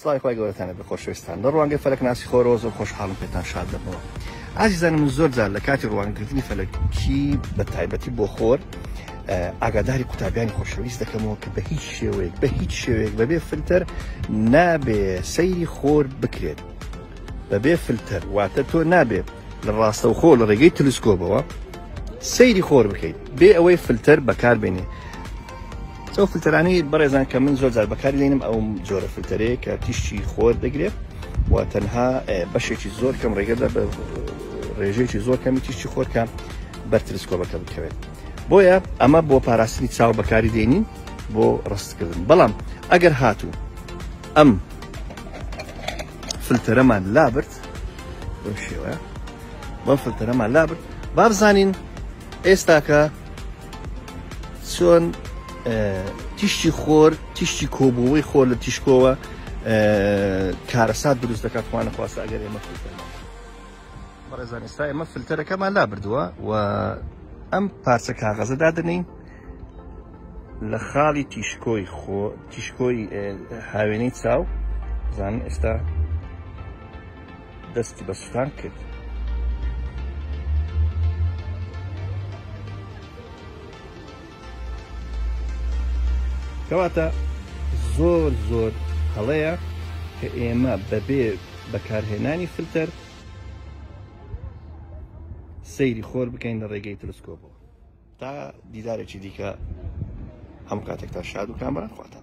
سڵاوی خۆی گەورەتانە بە خۆشەویستان لە ڕوانگەی فەلەکناسی خۆرەوە زۆر خۆشحاڵم پێتان شاد دەبمەوە. عزیزانم من زۆر جار لە کاتی ڕوانگرتنی فەلەکی بە تایبەتی بۆ خۆر ئاگاداری قوتابیانی خۆشەویست دەکەمەوە کە بە هیچ شێوەیەک بەبێ فلتەر نابێ سەیری خۆر بکرێت. بەبێ فلتەر واتە تۆ نابێت لە ڕاستەوخۆ لە ڕێگەی تەلسکۆپەوە سەیری خۆر بکەیت بێ ئەوەی فلتەر بەکاربێنێ. ئەو فلتەرانەی بەڕێزان کە من زۆر جار بەکارلێنم ئەو جۆرە فلتەرەیە کە تیشتی خۆر دەگرێت و تەنها بەشێکی زۆر کەم ڕێگەدا بە ڕێژەیەکی زۆر کەمی تیشتی خۆرکە بەر تەلسکۆپەکە بکەوێت. بۆیە ئەمە بۆ پاراستنی چاو بەکاری دێنین بۆ ڕستکردن. بەڵام ئەگەر هاتوو ئەم فلتەرەمان لابرد بەم شێوەیە بەم فلتەرەمان لابرد با بزانین ئێستاکە چۆن تیشتی خۆر تیشتی کۆبووەی خۆر لە تیشکۆوە کارەسات دروست دەکات خوانە خواستە ئەگەر ئێمە فلتەرمان بەڕێزان ئێستا ئێمە فلتەرەکەمان لابردووە و ئەم پارچە کاغەزە دادنین لە خاڵی تیشکۆی هاوێنەی چاو زانن ئێستا دەستی بە سووتان کرد. کەواتە زۆر هەڵەیە کە ئێمە بەبێ بەکارهێنانی فلتەر سەیری خۆر بکەین لە ڕێگەی تەلسکۆپەوە. تا دیدارێکی دیکە هەموو کاتێکتان شاد و کامەران خواتان.